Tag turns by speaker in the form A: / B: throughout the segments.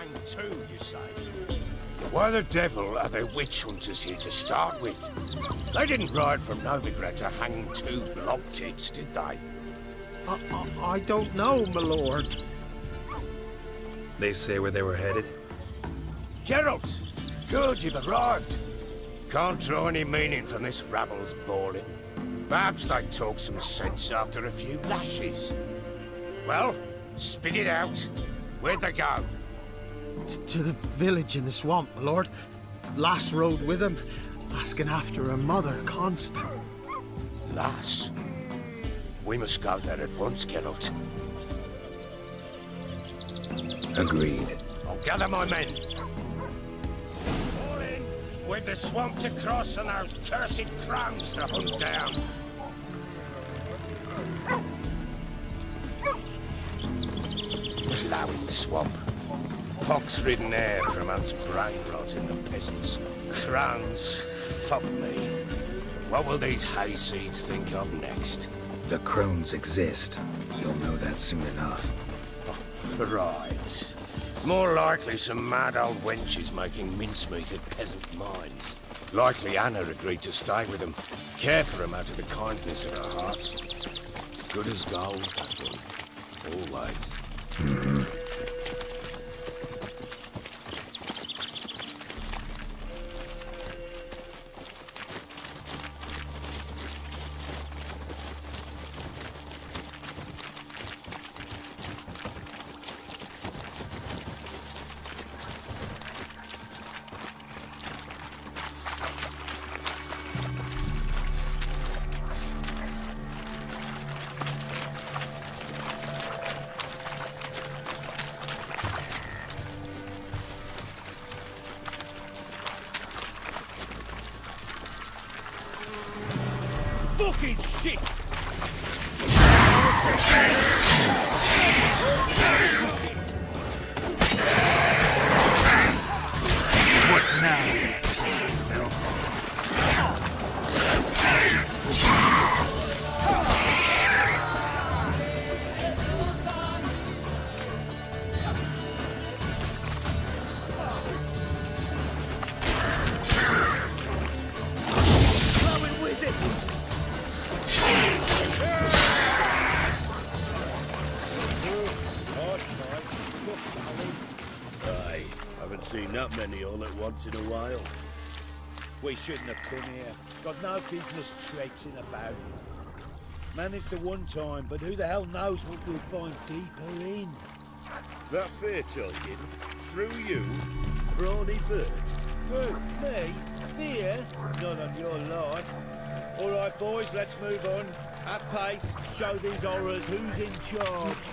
A: hang too, you say? Why the devil are there witch hunters here to start with? They didn't ride from Novigrado to hang two blob tits, did they?
B: I don't know, my lord.
C: They say where they were headed?
A: Geralt! Good, you've arrived. Can't draw any meaning from this rabble's bawling. Perhaps they talk some sense after a few lashes. Well, spit it out. Where'd they go?
B: To the village in the swamp, my lord. Lass rode with him, asking after her mother, Constant.
A: Lass? We must go there at once, Geralt.
C: Agreed.
A: I'll gather my men. All in, with the swamp to cross and those cursed crows to hunt down. Ploughing swamp. Pox-ridden air from Ant's brain rot in the peasants. Crowns, fuck me. What will these hayseeds think of next?
C: The crones exist. You'll know that soon enough.
A: Right. More likely some mad old wenches making mincemeat at peasant mines. Likely Anna agreed to stay with them, care for them out of the kindness of her heart. Good as gold, that one. Always. Fucking shit!
D: What now?
E: Seen that many all at once in a while.
F: We shouldn't have come here. Got no business traipsing about. Managed the one time, but who the hell knows what we'll find deeper in?
E: That fair talking? Through you? Brawny bird?
F: Who? Me? Fear? Not on your life. All right, boys, let's move on. At pace, show these horrors who's in charge.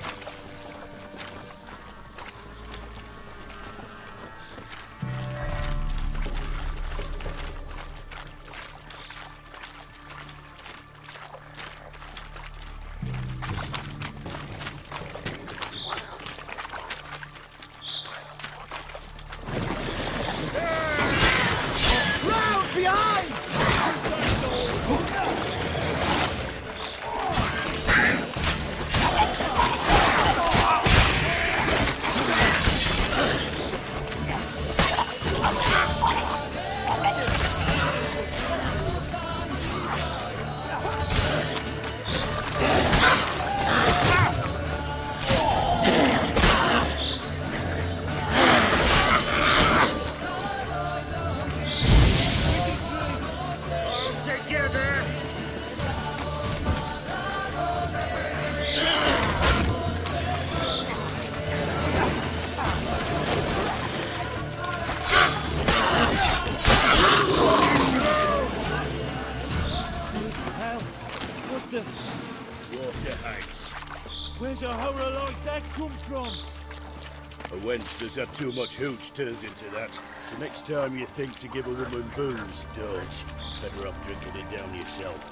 F: Where's a horror like that come from?
E: A wench that's had too much hooch turns into that. So next time you think to give a woman booze, don't. Better off drinking it down yourself.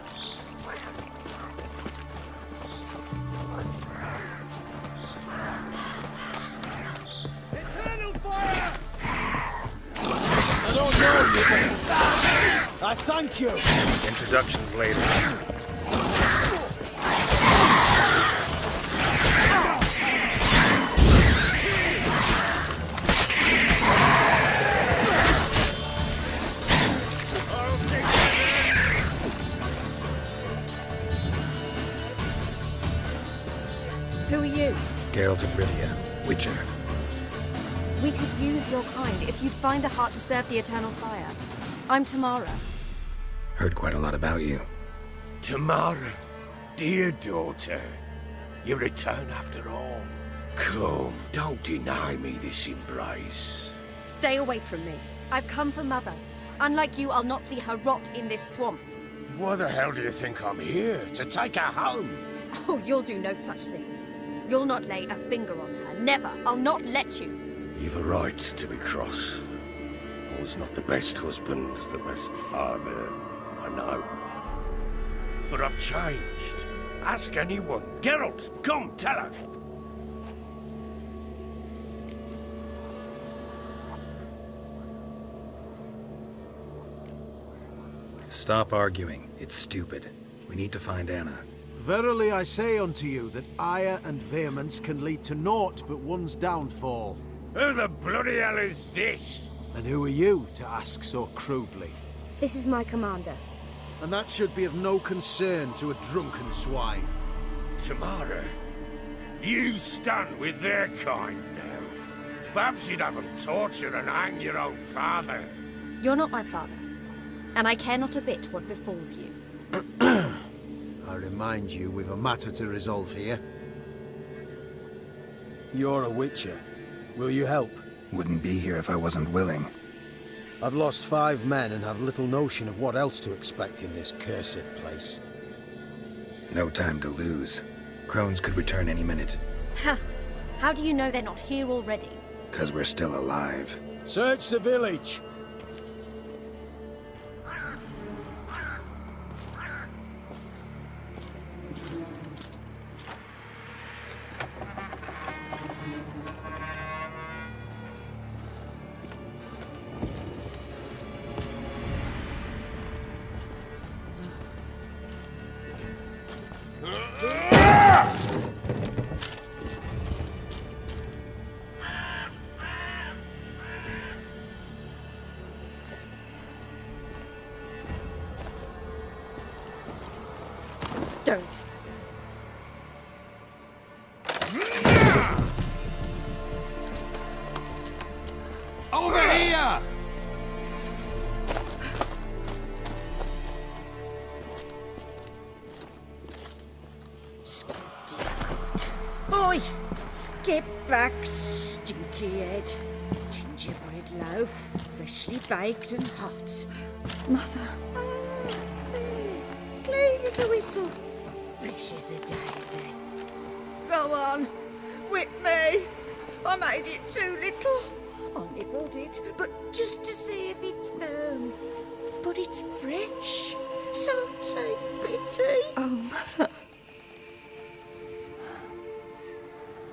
F: Eternal fire!
B: I don't know you, but I thank you.
C: Introductions later.
G: Who are you?
C: Geralt de Rivia, Witcher.
G: We could use your kind if you'd find the heart to serve the eternal fire. I'm Tamara.
C: Heard quite a lot about you.
A: Tamara, dear daughter, you return after all. Come, don't deny me this embrace.
G: Stay away from me. I've come for Mother. Unlike you, I'll not see her rot in this swamp.
A: Why the hell do you think I'm here? To take her home?
G: Oh, you'll do no such thing. You'll not lay a finger on her. Never. I'll not let you.
A: You've a right to be cross. I was not the best husband, the best father, I know. But I've changed. Ask anyone. Geralt, come, tell her.
C: Stop arguing. It's stupid. We need to find Anna.
B: Verily I say unto you that ire and vehemence can lead to naught but one's downfall.
A: Who the bloody hell is this?
B: And who are you to ask so crudely?
G: This is my commander.
B: And that should be of no concern to a drunken swine.
A: Tamara, you stand with their kind now. Perhaps you'd have them torture and hang your own father.
G: You're not my father. And I care not a bit what befalls you.
B: I remind you, we've a matter to resolve here. You're a witcher. Will you help?
C: Wouldn't be here if I wasn't willing.
B: I've lost 5 men and have little notion of what else to expect in this cursed place.
C: No time to lose. Crones could return any minute.
G: Ha! How do you know they're not here already?
C: 'Cause we're still alive.
B: Search the village!
G: Don't.
D: Over here!
H: Oi! Get back, stinky head. Gingerbread loaf, freshly baked and hot.
G: Mother.
H: Clean as a whistle, fresh as a daisy. Go on, whip me. I made it too little. I nibbled it, but just to see if it's firm. But it's fresh, so take pity.
G: Oh, Mother.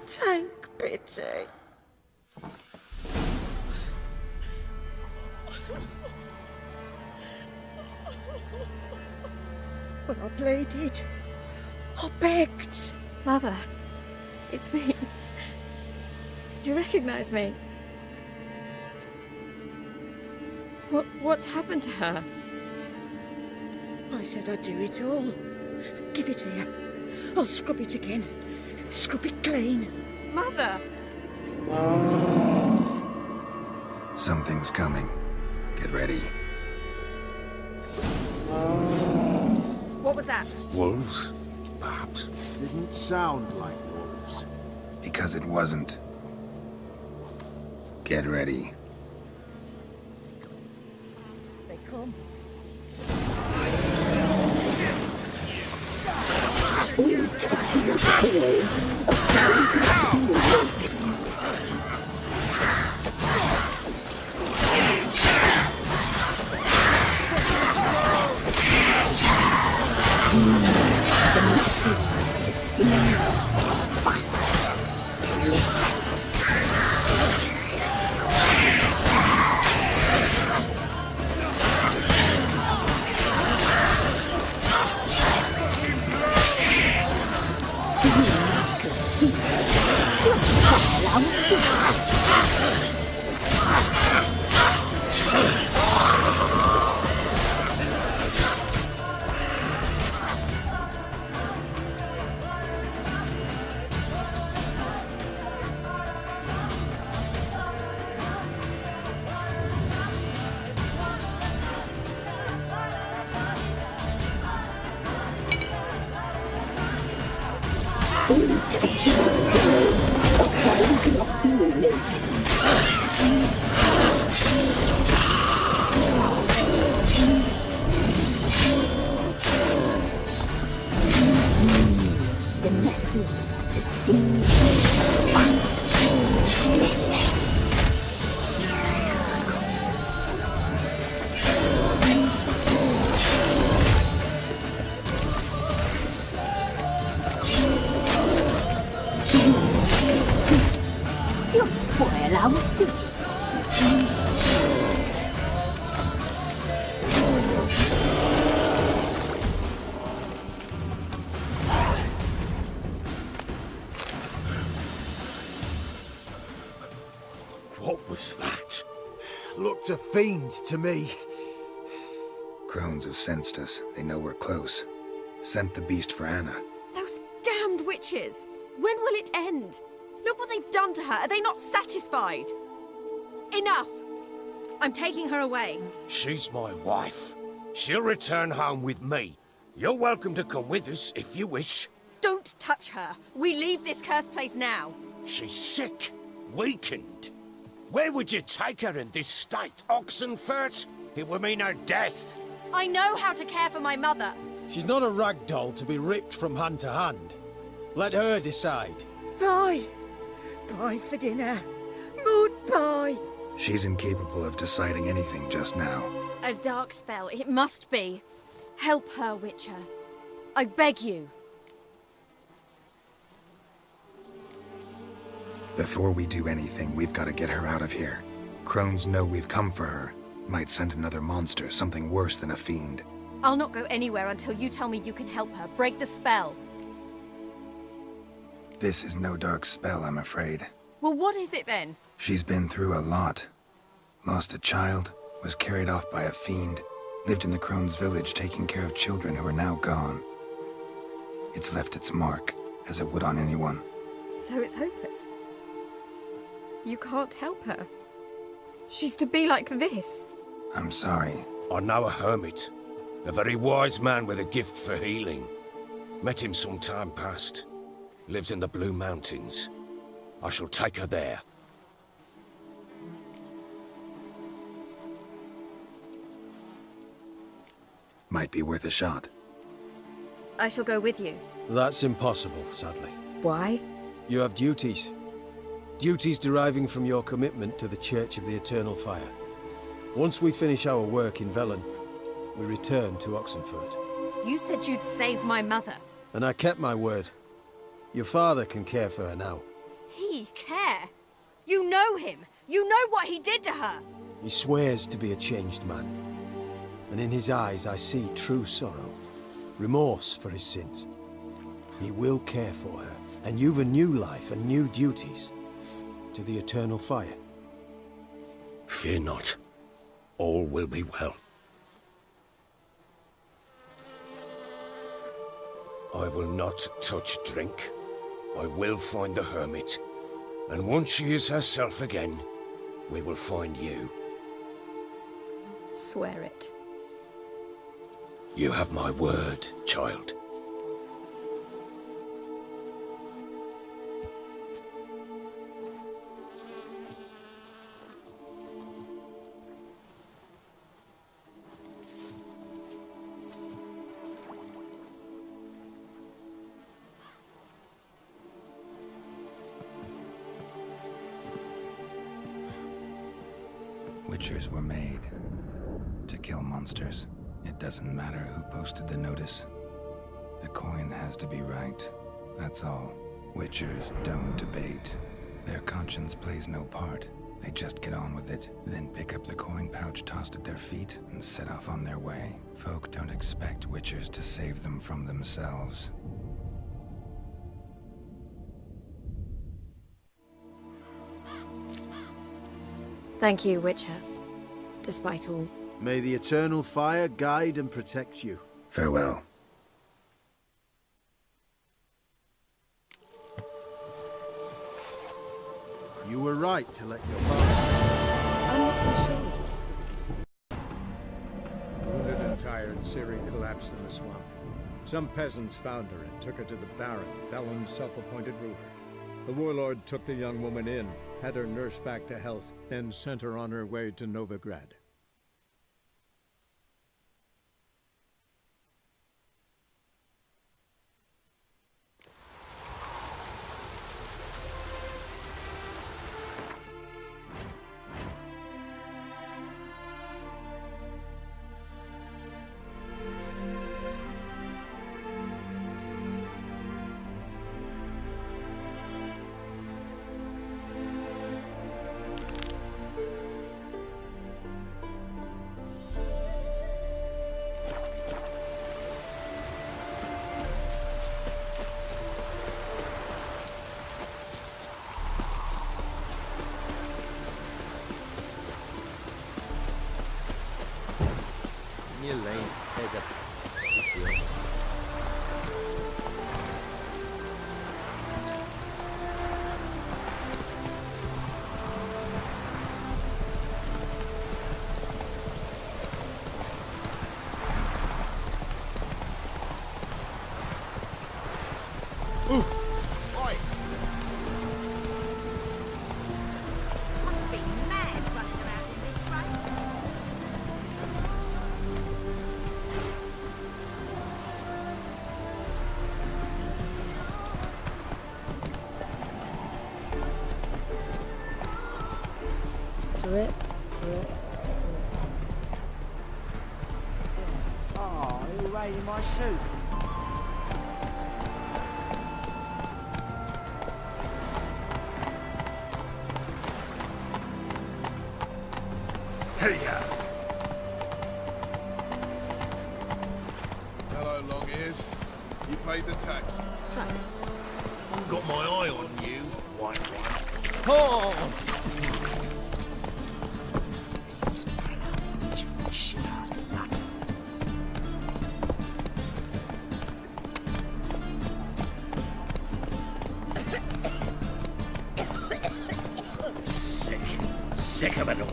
H: Take pity. But I pleaded. I begged.
G: Mother. It's me. Do you recognize me? What's happened to her?
H: I said I'd do it all. Give it here. I'll scrub it again. Scrub it clean.
G: Mother!
C: Something's coming. Get ready.
G: What was that?
A: Wolves? Perhaps.
B: Didn't sound like wolves.
C: Because it wasn't. Get ready.
H: They come. The messy, the sea. Delicious. You'll spoil our feast.
A: What was that?
B: Looked a fiend to me.
C: Crones have sensed us. They know we're close. Sent the beast for Anna.
G: Those damned witches! When will it end? Look what they've done to her. Are they not satisfied? Enough! I'm taking her away.
A: She's my wife. She'll return home with me. You're welcome to come with us if you wish.
G: Don't touch her. We leave this cursed place now.
A: She's sick, weakened. Where would you take her in this state? Oxenfurt? It would mean her death.
G: I know how to care for my mother.
B: She's not a rag doll to be ripped from hand to hand. Let her decide.
H: Bye. Bye for dinner. Mood bye.
C: She's incapable of deciding anything just now.
G: A dark spell, it must be. Help her, Witcher. I beg you.
C: Before we do anything, we've got to get her out of here. Crones know we've come for her. Might send another monster, something worse than a fiend.
G: I'll not go anywhere until you tell me you can help her. Break the spell.
C: This is no dark spell, I'm afraid.
G: Well, what is it then?
C: She's been through a lot. Lost a child, was carried off by a fiend, lived in the Crone's village taking care of children who are now gone. It's left its mark, as it would on anyone.
G: So it's hopeless. You can't help her. She's to be like this.
C: I'm sorry.
A: I know a hermit. A very wise man with a gift for healing. Met him some time past. Lives in the Blue Mountains. I shall take her there.
C: Might be worth a shot.
G: I shall go with you.
B: That's impossible, sadly.
G: Why?
B: You have duties. Duties deriving from your commitment to the Church of the Eternal Fire. Once we finish our work in Velen, we return to Oxenfurt.
G: You said you'd save my mother.
B: And I kept my word. Your father can care for her now.
G: He care? You know him. You know what he did to her.
B: He swears to be a changed man. And in his eyes I see true sorrow. Remorse for his sins. He will care for her. And you've a new life and new duties. To the Eternal Fire.
A: Fear not. All will be well. I will not touch drink. I will find the hermit. And once she is herself again, we will find you.
G: Swear it.
A: You have my word, child.
C: Witchers were made to kill monsters. It doesn't matter who posted the notice. The coin has to be right. That's all. Witchers don't debate. Their conscience plays no part. They just get on with it, then pick up the coin pouch tossed at their feet and set off on their way. Folk don't expect witchers to save them from themselves.
G: Thank you, Witcher. Despite all.
B: May the Eternal Fire guide and protect you.
C: Farewell.
B: You were right to let your father...
G: I'm not so sure.
E: Wounded and tired, Ciri collapsed in the swamp.
I: Some peasants found her and took her to the Baron, Valen's self-appointed ruler. The warlord took the young woman in, had her nursed back to health, then sent her on her way to Novigrado.
H: Must be mad running around in this rain.
J: Drip.
F: Oh, who raided my suit?
D: Hello, long ears. You paid the tax.
J: Tax.
A: Got my eye on you, white one.
F: Oh!
A: Sick. Sick of it all.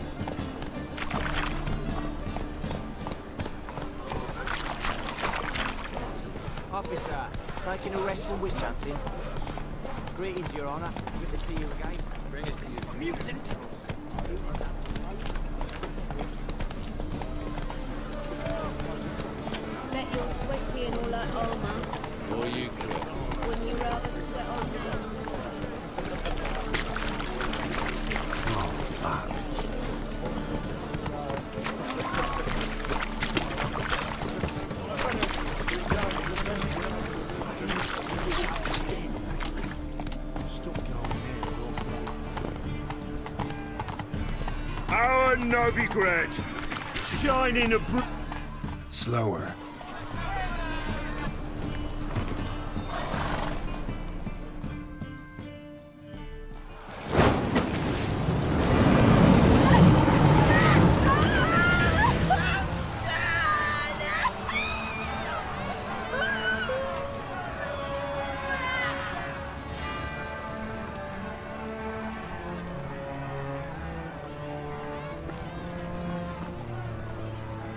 F: Officer, taking a rest from witch hunting. Greetings, Your Honour. Good to see you again. Bring us to you. Mutant!
H: Bet you're sweaty and all that armour.
A: What you care?
H: Wouldn't you rather sweat on them?
B: Oh, fuck.
A: Our Novigrad, shining a
C: Slower.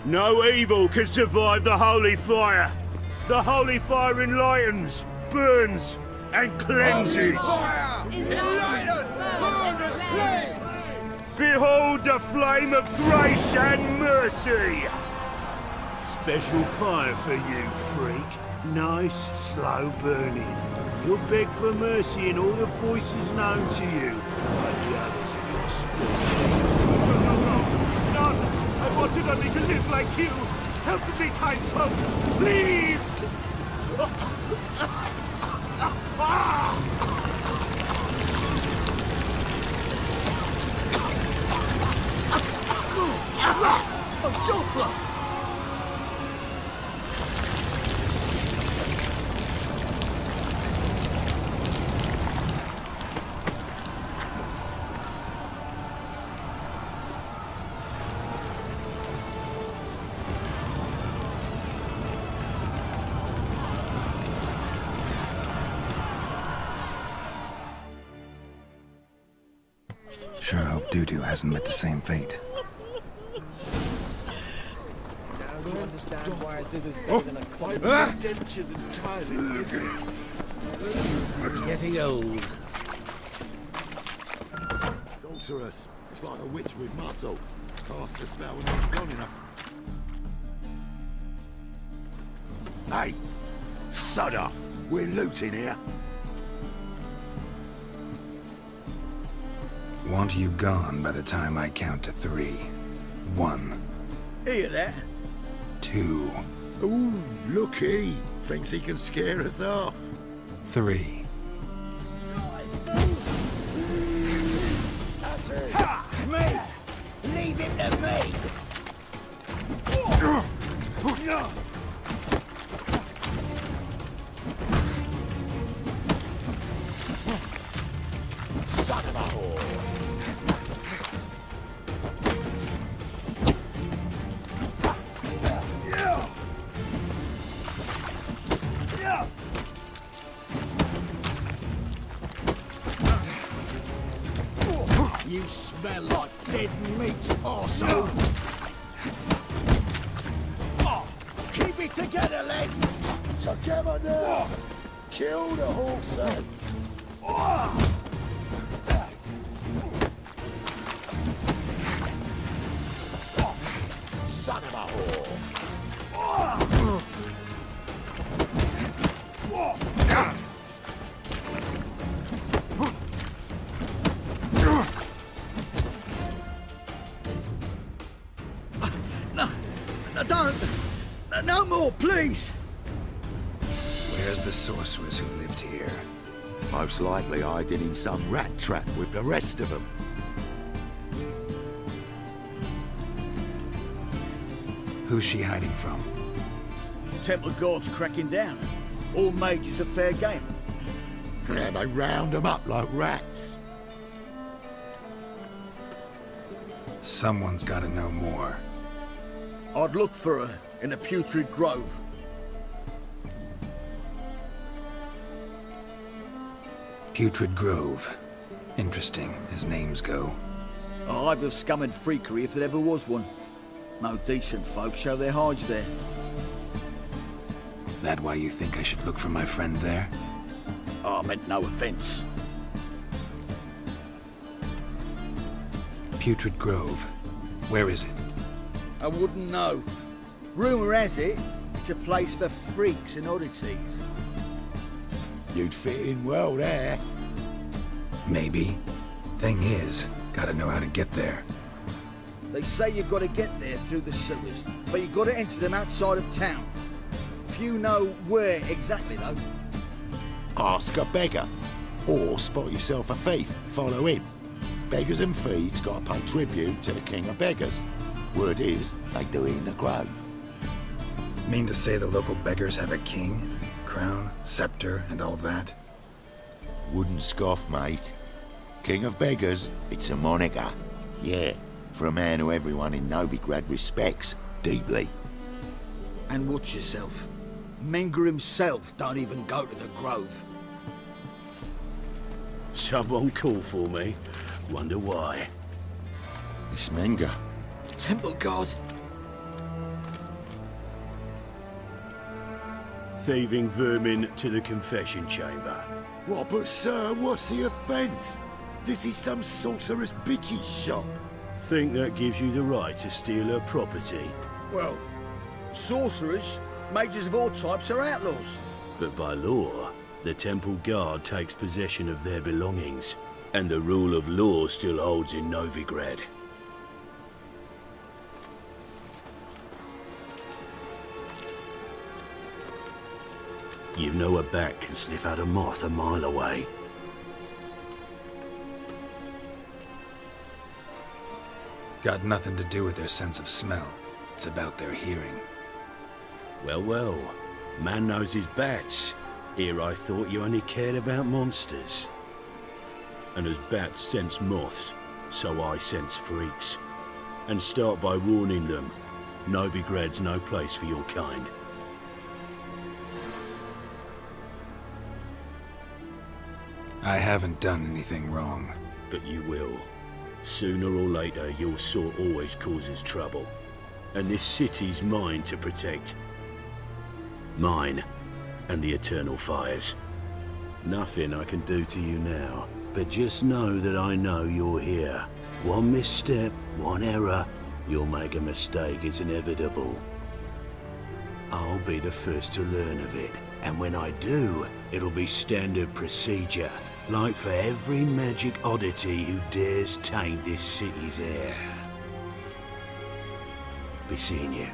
A: No evil can survive the holy fire. The holy fire enlightens, burns, and cleanses. Behold the flame of grace and mercy. Special fire for you, freak. Nice, slow burning. You'll beg for mercy in all the voices known to you, like the others of your species. None! I wanted only to live like you. Help me, kind folk, please!
B: Good slap! A doppler!
C: Sure hope Dudu hasn't met the same fate.
F: to understand why Azula's
E: Oh.
F: better than a common.
E: Ah.
F: Dentures entirely different. Getting old.
K: Sorceress. It's like a witch with muscle. Cast a spell when it's gone enough. Hey! Sod off! We're looting here.
C: Want you gone by the time I count to 3. 1,
F: Hear that?
C: 2,
K: Ooh, looky! Thinks he can scare us off.
C: 3.
F: Me! Leave it to me!
K: Son of a whore!
F: You smell like dead meat, arsehole! Keep it together, lads!
K: Together now! Kill the horse then! Son of a whore!
F: Don't! No more, please!
C: Where's the sorceress who lived here?
K: Most likely hiding in some rat trap with the rest of them.
C: Who's she hiding from?
F: Temple guards cracking down. All mages are fair game.
K: Yeah, they round them up like rats.
C: Someone's gotta know more.
F: I'd look for her in the Putrid Grove.
C: Putrid Grove. Interesting, as names go.
F: A hive of scum and freakery if there ever was one. No decent folk show their hides there.
C: That why you think I should look for my friend there?
F: I meant no offence.
C: Putrid Grove. Where is it?
F: I wouldn't know. Rumour has it, it's a place for freaks and oddities.
K: You'd fit in well there.
C: Maybe. Thing is, gotta know how to get there.
F: They say you've got to get there through the sewers, but you've got to enter them outside of town. Few know where exactly, though.
K: Ask a beggar. Or spot yourself a thief. Follow him. Beggars and thieves gotta pay tribute to the king of beggars. Word is, they do it in the grove.
C: Mean to say the local beggars have a king, crown, scepter, and all that?
K: Wouldn't scoff, mate. King of beggars, it's a moniker. Yeah, for a man who everyone in Novigrad respects deeply.
F: And watch yourself. Menger himself don't even go to the grove.
E: Someone call for me. Wonder why.
K: It's Menger.
F: Temple guard.
E: Thieving vermin to the confession chamber.
K: What, but sir, what's the offence? This is some sorcerer's bitchy shop.
E: Think that gives you the right to steal her property?
F: Well, sorcerers, mages of all types are outlaws.
E: But by law, the temple guard takes possession of their belongings, and the rule of law still holds in Novigrad. You know a bat can sniff out a moth a mile away.
C: Got nothing to do with their sense of smell. It's about their hearing.
E: Well, well. Man knows his bats. Here I thought you only cared about monsters. And as bats sense moths, so I sense freaks. And start by warning them. Novigrad's no place for your kind.
C: I haven't done anything wrong.
E: But you will. Sooner or later, your sort always causes trouble. and this city's mine to protect. Mine and the eternal fires. Nothing I can do to you now, but just know that I know you're here. One misstep, one error, you'll make a mistake, it's inevitable. I'll be the first to learn of it, and when I do, it'll be standard procedure, like for every magic oddity who dares taint this city's air. Be seeing you.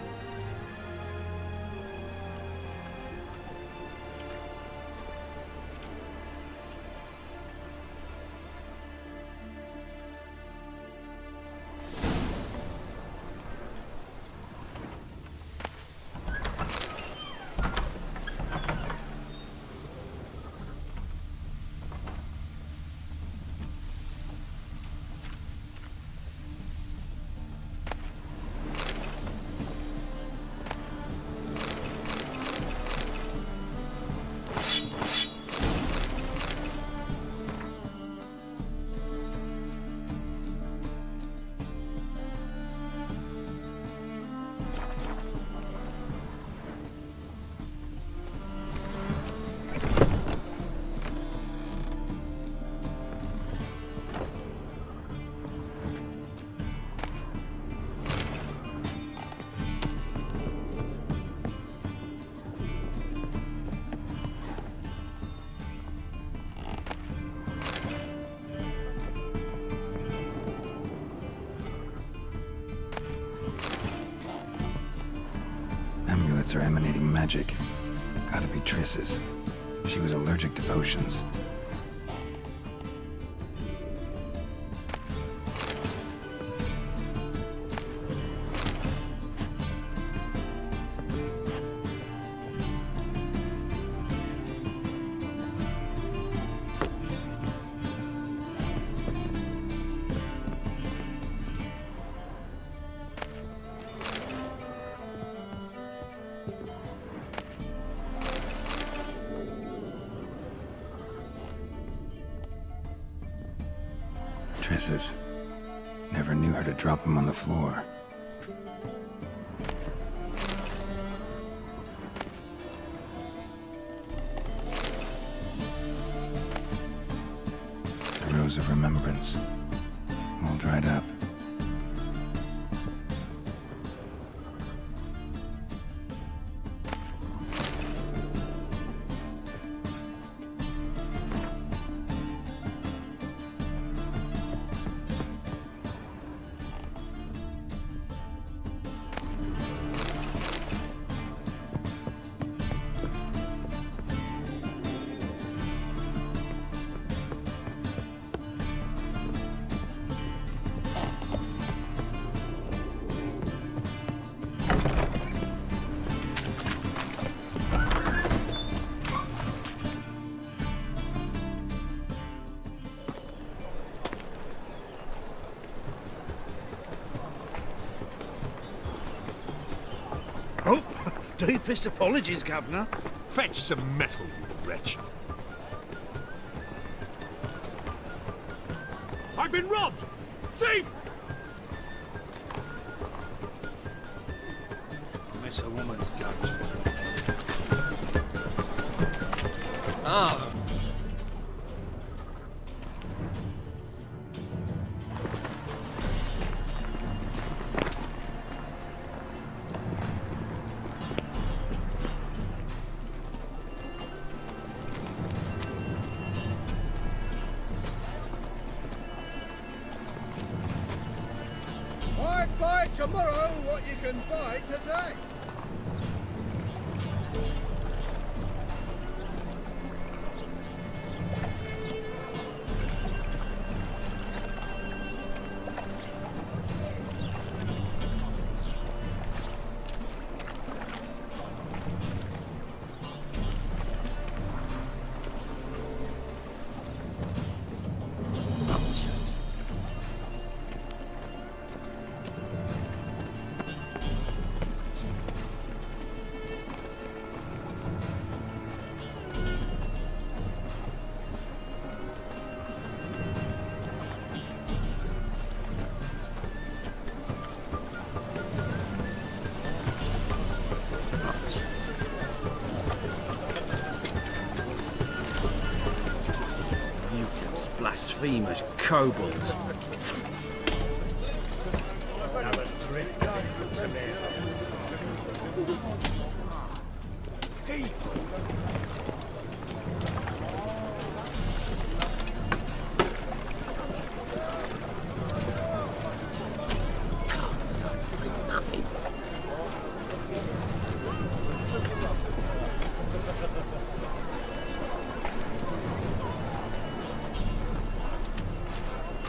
C: Amulets are emanating magic. Gotta be Triss's. She was allergic to potions. Triss's. Never knew her to drop them on the floor. The Rose of Remembrance. All dried up.
F: Oh, deepest apologies, Governor. Fetch some metal, you wretch. I've been robbed! Thief! Miss a woman's touch.
L: Ah.
D: Buy tomorrow what you can buy today.
B: Nonsense.
E: Blasphemous kobolds.
A: Have a drift from Tamir. Hey!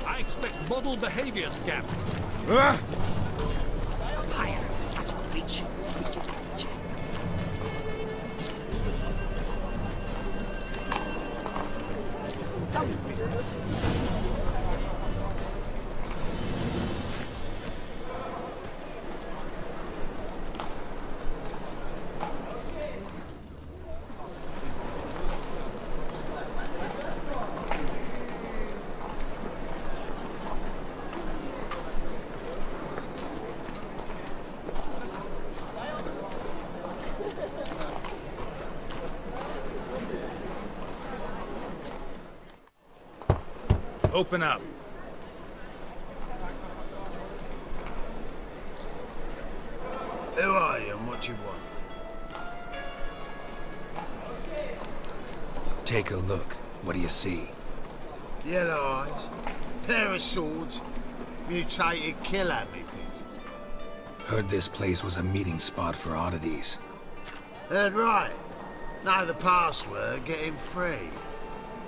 F: I expect model behavior, Scamp.
A: Higher. That's a bitch. That was business.
F: Open up.
A: Who are you and what you want?
C: Take a look. What do you see?
A: Yellow eyes, pair of swords, mutated killer methods.
C: Heard this place was a meeting spot for oddities.
A: Heard right. Know the password, get him free.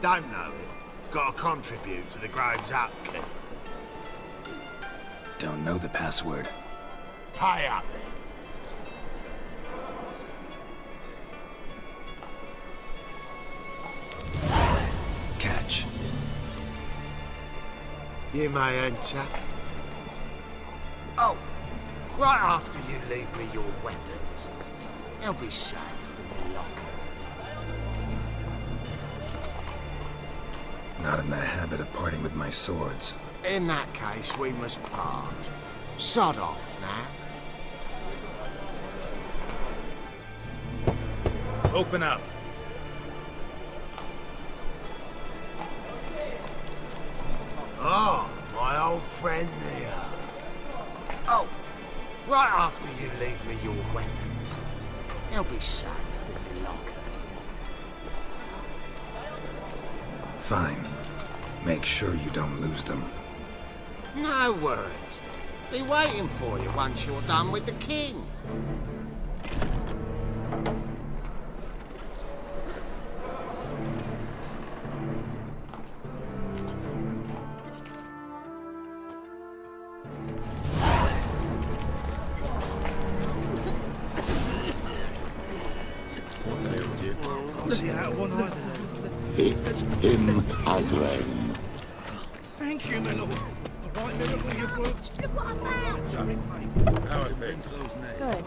A: Don't know it. Gotta contribute to the Grave's upkeep.
C: Don't know the password.
A: Pay up then.
C: Catch.
A: You may enter. Oh, right after you leave me your weapons. They'll be safe in the locker.
C: Not in the habit of parting with my swords.
A: In that case, we must part. Sod off now.
F: Open up.
A: Oh, my old friend Mia. Oh, right after you leave me your weapons. They'll be safe in the locker.
C: Fine. Make sure you don't lose them.
A: No worries. Be waiting for you once you're done with the king.
K: What ails you?
A: Can't see out of one eye.
K: Hit him again.
A: Thank you, my lord. All right, my lord, you've worked.
H: Look what I found!
E: How are things?
J: Good.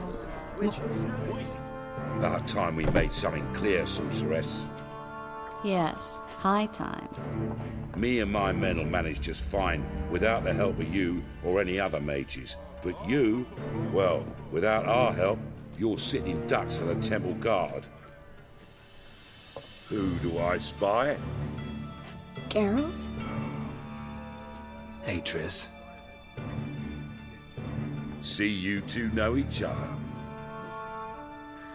M: About time we made something clear, sorceress.
J: Yes, high time.
M: Me and my men will manage just fine without the help of you or any other mages. But you, well, without our help, you're sitting ducks for the temple guard. Who do I spy?
J: Geralt?
C: Hey, Triss.
M: See you two know each other.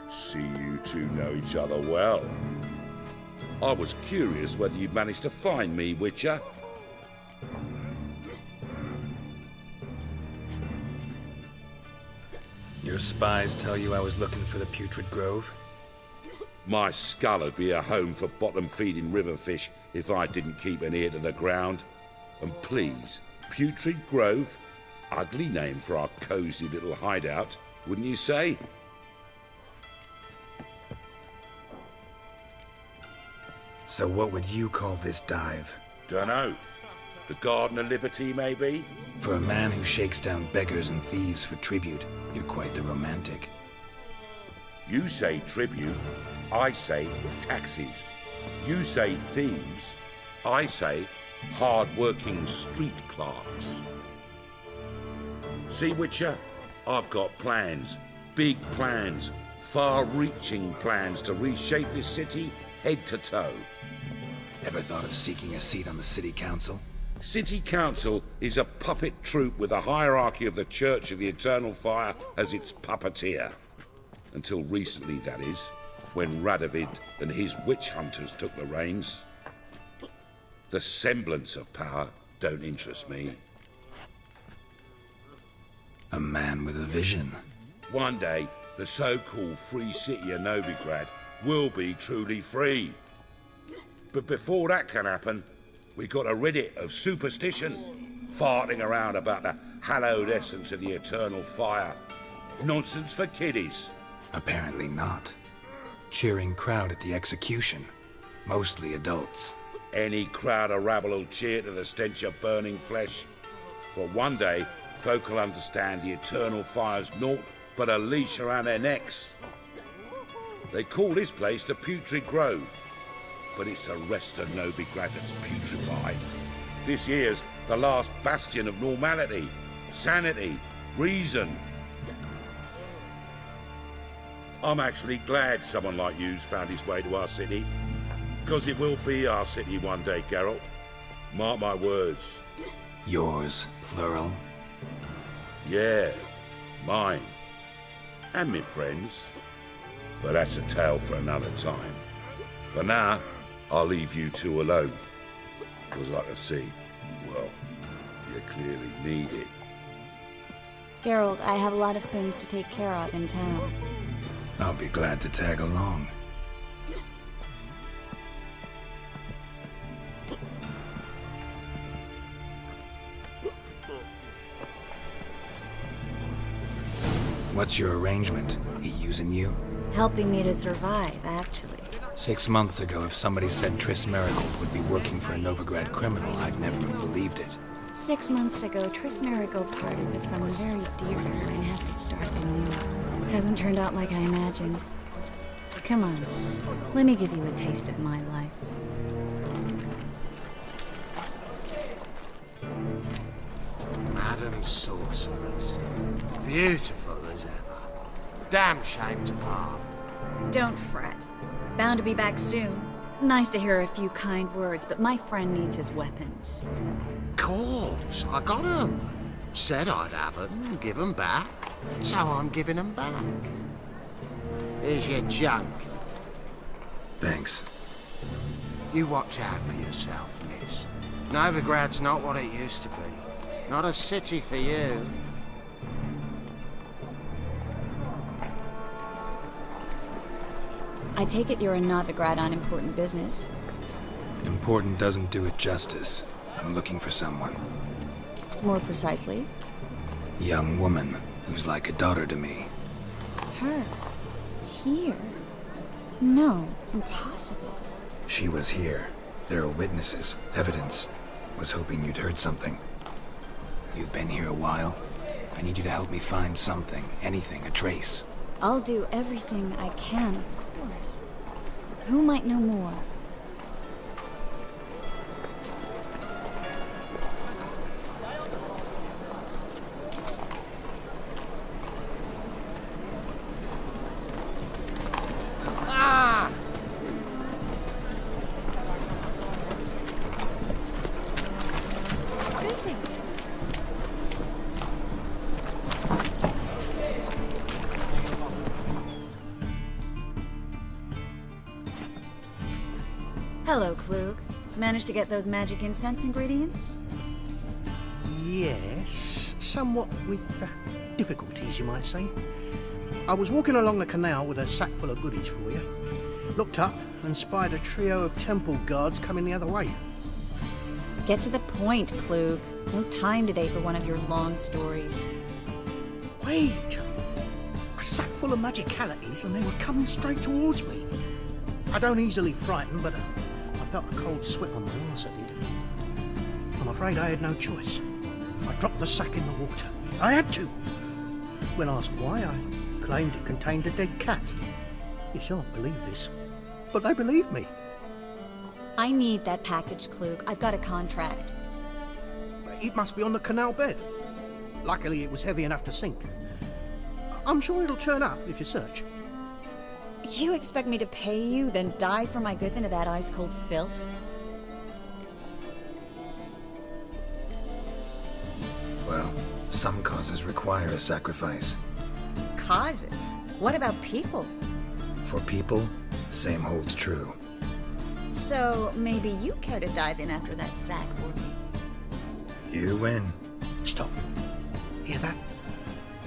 M: See you two know each other well. I was curious whether you'd managed to find me, Witcher.
C: Your spies tell you I was looking for the Putrid Grove?
M: My skull would be a home for bottom-feeding river fish if I didn't keep an ear to the ground. And please, Putrid Grove? Ugly name for our cosy little hideout, wouldn't you say?
C: So what would you call this dive?
M: Dunno. The Garden of Liberty, maybe?
C: For a man who shakes down beggars and thieves for tribute, you're quite the romantic.
M: You say tribute, I say taxes. You say thieves, I say hard-working street clerks. See, Witcher? I've got plans. Big plans. Far-reaching plans to reshape this city head to toe.
C: Ever thought of seeking a seat on the city council?
M: City Council is a puppet troupe with a hierarchy of the Church of the Eternal Fire as its puppeteer. Until recently, that is, when Radovid and his witch hunters took the reins. The semblance of power don't interest me.
C: A man with a vision.
M: One day, the so-called free city of Novigrad will be truly free. But before that can happen, we got to rid it of superstition, farting around about the hallowed essence of the eternal fire. Nonsense for kiddies.
C: Apparently not. Cheering crowd at the execution. Mostly adults.
M: Any crowd of rabble will cheer to the stench of burning flesh. But one day, folk will understand the eternal fire's naught but a leash around their necks. They call this place the Putrid Grove, but it's the rest of Novigrad that's putrefied. This here's the last bastion of normality, sanity, reason. I'm actually glad someone like you's found his way to our city, because it will be our city one day, Geralt. Mark my words.
C: Yours, plural?
M: Yeah, mine. And me friends. But that's a tale for another time. For now, I'll leave you two alone. Because I can see, well, you clearly need it.
J: Geralt, I have a lot of things to take care of in town.
C: I'll be glad to tag along. What's your arrangement? He using you?
J: Helping me to survive, actually.
C: 6 months ago, if somebody said Triss Merigold would be working for a Novigrad criminal, I'd never have believed it.
J: 6 months ago, Triss Merigold parted with someone very dear to her and had to start anew. Hasn't turned out like I imagined. Come on, let me give you a taste of my life.
A: Madam Sorceress. Beautiful as ever. Damn shame to part.
J: Don't fret. Bound to be back soon. Nice to hear a few kind words, but my friend needs his weapons.
A: Course, I got 'em. Said I'd have 'em and give 'em back. So I'm giving 'em back. Here's your junk.
C: Thanks.
A: You watch out for yourself, miss. Novigrad's not what it used to be. Not a city for you.
J: I take it you're in Novigrad on important business.
C: Important doesn't do it justice. I'm looking for someone.
J: More precisely?
C: Young woman who's like a daughter to me.
J: Her? Here? No, impossible.
C: She was here. There are witnesses, evidence. Was hoping you'd heard something. You've been here a while. I need you to help me find something, anything, a trace.
J: I'll do everything I can, of course. Who might know more? Hello, Klug. Managed to get those magic incense ingredients?
N: Yes, somewhat with difficulties, you might say. I was walking along the canal with a sack full of goodies for you. Looked up and spied a trio of temple guards coming the other way.
J: Get to the point, Klug. No time today for one of your long stories.
N: Wait! A sack full of magicalities and they were coming straight towards me. I don't easily frighten, but I felt a cold sweat on my arse, I did. I'm afraid I had no choice. I dropped the sack in the water. I had to. When asked why, I claimed it contained a dead cat. You shan't believe this, but they believed me.
J: I need that package, Klug. I've got a contract.
N: It must be on the canal bed. Luckily, it was heavy enough to sink. I'm sure it'll turn up if you search.
J: You expect me to pay you, then dive for my goods into that ice-cold filth?
C: Some causes require a sacrifice.
J: Causes? What about people?
C: For people, same holds true.
J: So maybe you care to dive in after that sack for me?
C: You win.
N: Stop. Hear that?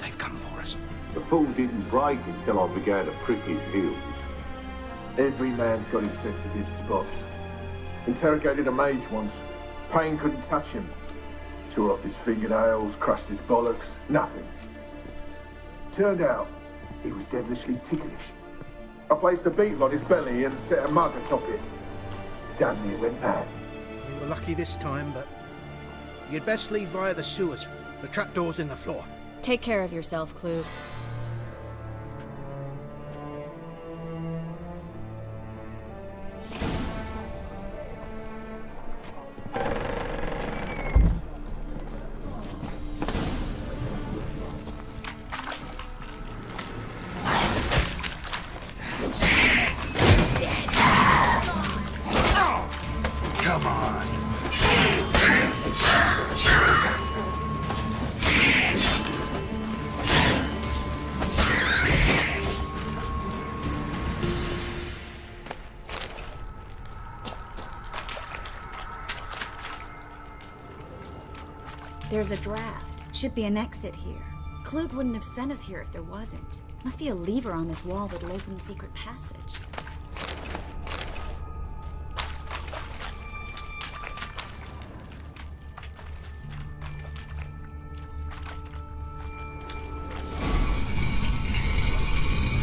N: They've come for us.
O: The fall didn't break until I began to prick his heels. Every man's got his sensitive spots. Interrogated a mage once. Pain couldn't touch him. Tore off his fingernails, crushed his bollocks, nothing. Turned out, he was devilishly ticklish. I placed a beetle on his belly and set a mug atop it. Damn near went mad.
N: We were lucky this time, but you'd best leave via the sewers. The trapdoor's in the floor.
J: Take care of yourself, Klug.
C: Come on.
J: There's a draft. Should be an exit here. Klug wouldn't have sent us here if there wasn't. Must be a lever on this wall that'll open the secret passage.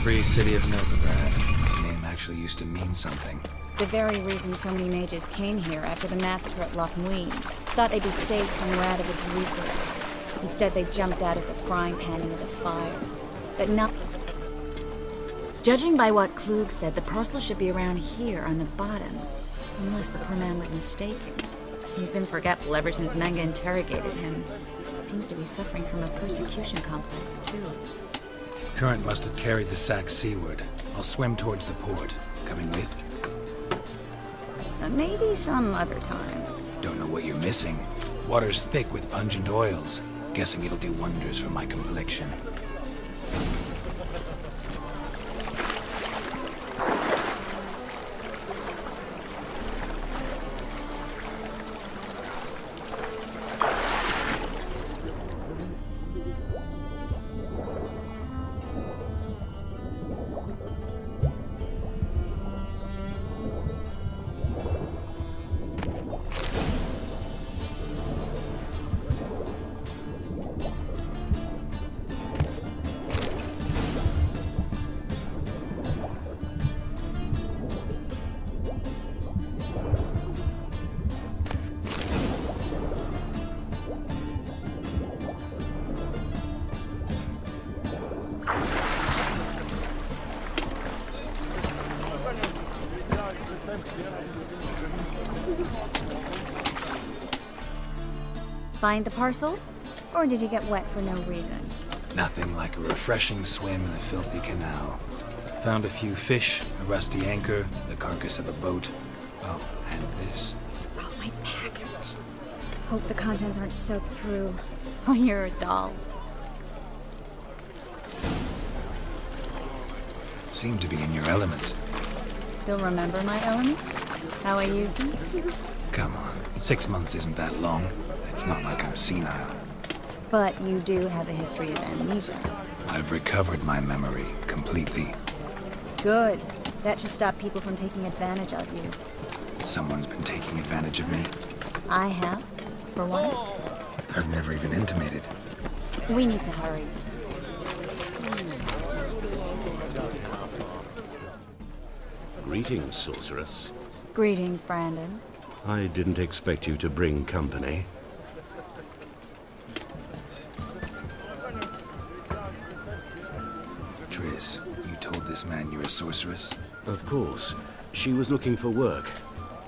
C: Free city of Novigrado. The name actually used to mean something.
J: The very reason so many mages came here after the massacre at Loch Muin. Thought they'd be safe from Radovid's reapers. Instead, they jumped out of the frying pan into the fire. But not... Judging by what Klug said, the parcel should be around here on the bottom. Unless the poor man was mistaken. He's been forgetful ever since Manga interrogated him. Seems to be suffering from a persecution complex, too.
C: Current must have carried the sack seaward. I'll swim towards the port. Coming with?
J: Maybe some other time.
C: Don't know what you're missing. Water's thick with pungent oils. Guessing it'll do wonders for my complexion.
J: Find the parcel? Or did you get wet for no reason?
C: Nothing like a refreshing swim in a filthy canal. Found a few fish, a rusty anchor, the carcass of a boat. Oh, and this.
J: Oh, my package. Hope the contents aren't soaked through. Oh, you're a doll.
C: Seem to be in your element.
J: Still remember my elements? How I use them?
C: Come on, 6 months isn't that long. It's not like I'm senile.
J: But you do have a history of amnesia.
C: I've recovered my memory completely.
J: Good. That should stop people from taking advantage of you.
C: Someone's been taking advantage of me.
J: I have? For what?
C: I've never even intimated.
J: We need to hurry.
E: Greetings, sorceress.
J: Greetings, Brandon.
E: I didn't expect you to bring company.
C: Triss, you told this man you're a sorceress?
E: Of course. She was looking for work.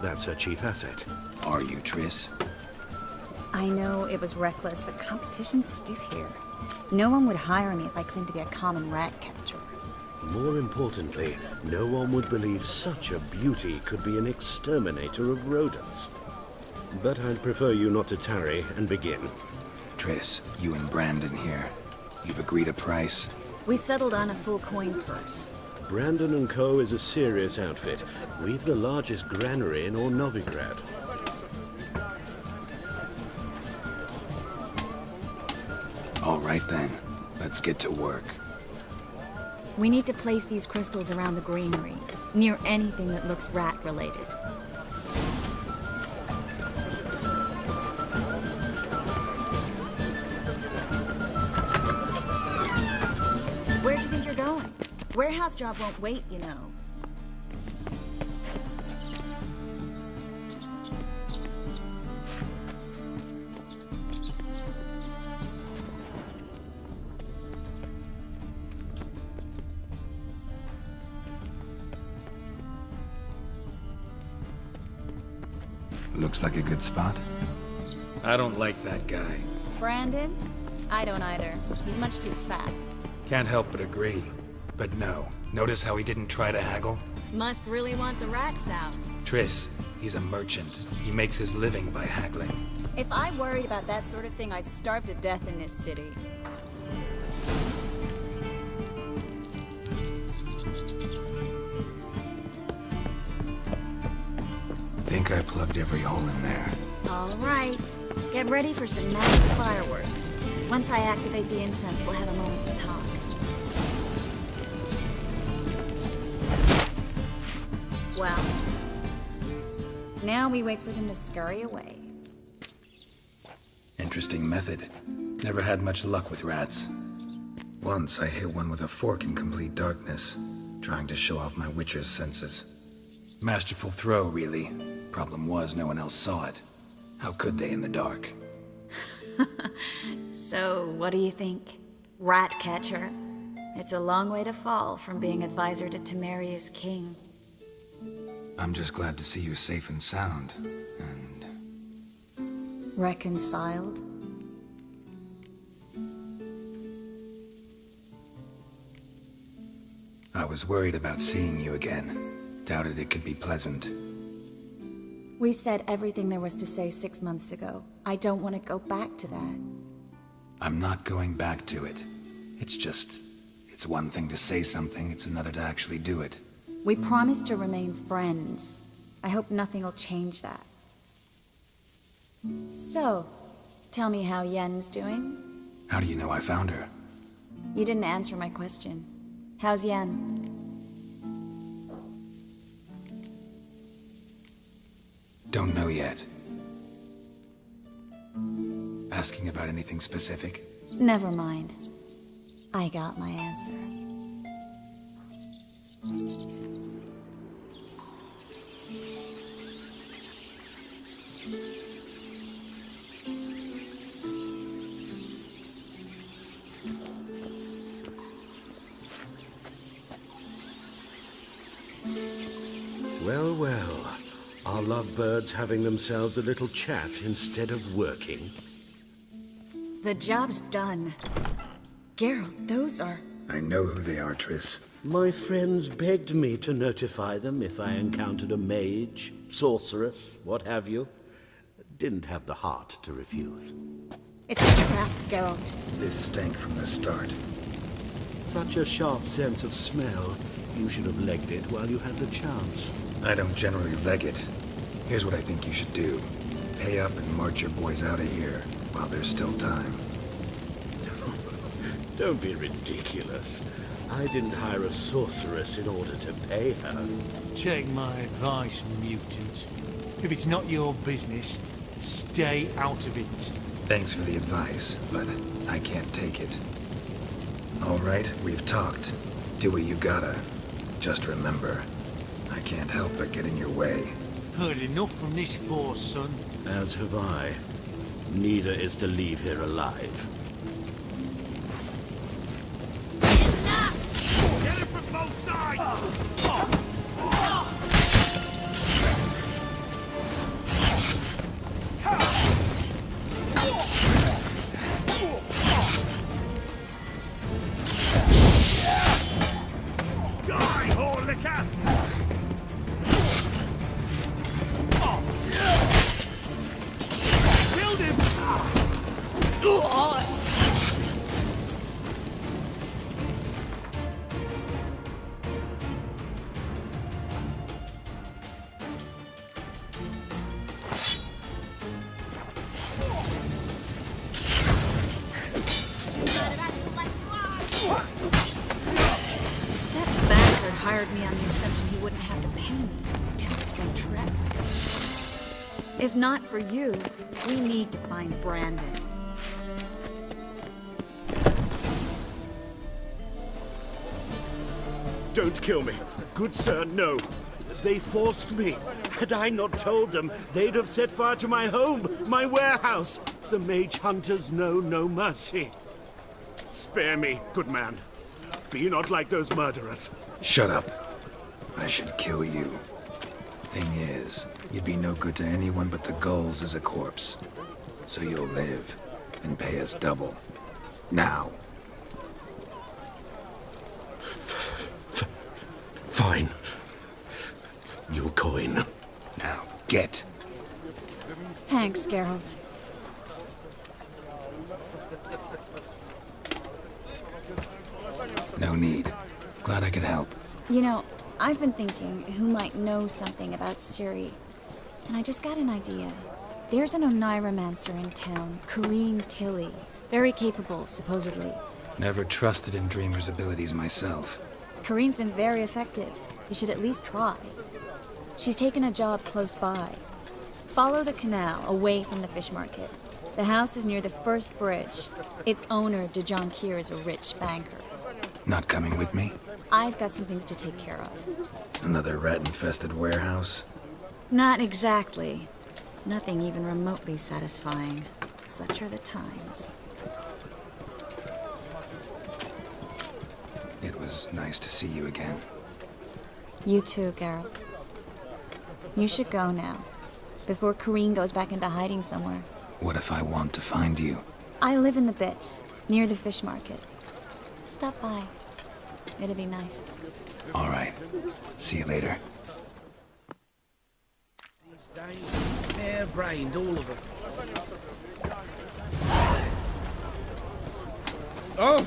E: That's her chief asset.
C: Are you, Triss?
J: I know it was reckless, but competition's stiff here. No one would hire me if I claimed to be a common rat catcher.
E: More importantly, no one would believe such a beauty could be an exterminator of rodents. But I'd prefer you not to tarry and begin.
C: Triss, you and Brandon here. You've agreed a price?
J: We settled on a full coin purse.
E: Brandon and Co. is a serious outfit. We've the largest granary in all Novigrad.
C: All right then, let's get to work.
J: We need to place these crystals around the granary, near anything that looks rat-related. Where do you think you're going? Warehouse job won't wait, you know.
C: Looks like a good spot.
L: I don't like that guy.
J: Brandon? I don't either. He's much too fat.
L: Can't help but agree. But no, notice how he didn't try to haggle?
J: Must really want the rats out.
L: Triss, he's a merchant. He makes his living by haggling.
J: If I worried about that sort of thing, I'd starve to death in this city.
C: Think I plugged every hole in there.
J: All right. Get ready for some magic fireworks. Once I activate the incense, we'll have a moment to talk. Well, now we wait for them to scurry away.
C: Interesting method. Never had much luck with rats. Once I hit one with a fork in complete darkness, trying to show off my witcher's senses. Masterful throw, really. Problem was, no one else saw it. How could they in the dark?
J: So, what do you think? Rat catcher? It's a long way to fall from being advisor to Temeria's king.
C: I'm just glad to see you safe and sound, and...
J: Reconciled?
C: I was worried about seeing you again. Doubted it could be pleasant.
J: We said everything there was to say 6 months ago. I don't want to go back to that.
C: I'm not going back to it. It's one thing to say something, it's another to actually do it.
J: We promised to remain friends. I hope nothing will change that. So, tell me how Yen's doing?
C: How do you know I found her?
J: You didn't answer my question. How's Yen?
C: Don't know yet. Asking about anything specific?
J: Never mind. I got my answer.
E: Well, well. Are lovebirds having themselves a little chat instead of working?
J: The job's done. Geralt, those are...
C: I know who they are, Triss.
E: My friends begged me to notify them if I encountered a mage, sorceress, what have you. Didn't have the heart to refuse.
J: It's a trap, Geralt.
C: This stank from the start.
E: Such a sharp sense of smell. You should have legged it while you had the chance.
C: I don't generally leg it. Here's what I think you should do. Pay up and march your boys out of here while there's still time.
E: Don't be ridiculous. I didn't hire a sorceress in order to pay her.
F: Take my advice, mutant. If it's not your business, stay out of it.
C: Thanks for the advice, but I can't take it. All right, we've talked. Do what you gotta. Just remember, I can't help but get in your way.
F: Heard enough from this force, son.
E: As have I. Neither is to leave here alive.
F: Get it from both sides! Die, Horlicker! Killed him!
J: hired me on the assumption he wouldn't have to pay me to go trap. If not for you, we need to find Brandon.
E: Don't kill me. Good sir, no. They forced me. Had I not told them, they'd have set fire to my home, my warehouse. The mage hunters know no mercy. Spare me, good man. Be not like those murderers.
C: Shut up. I should kill you. Thing is, you'd be no good to anyone but the gulls as a corpse. So you'll live and pay us double. Now.
E: Fine. Your coin.
C: Now, get.
J: Thanks, Geralt.
C: No need. Glad I could help.
J: You know, I've been thinking who might know something about Ciri. And I just got an idea. There's an Oneiromancer in town, Corrine Tilly. Very capable, supposedly.
C: Never trusted in Dreamer's abilities myself.
J: Corrine's been very effective. You should at least try. She's taken a job close by. Follow the canal, away from the fish market. The house is near the first bridge. Its owner, de Jonquier, is a rich banker.
C: Not coming with me?
J: I've got some things to take care of.
C: Another rat-infested warehouse?
J: Not exactly. Nothing even remotely satisfying. Such are the times.
C: It was nice to see you again.
J: You too, Geralt. You should go now, before Corrine goes back into hiding somewhere.
C: What if I want to find you?
J: I live in the Bits, near the fish market. Stop by. It'll be nice.
C: All right. See you later.
F: These days, hair-brained, all of them.
D: Oh!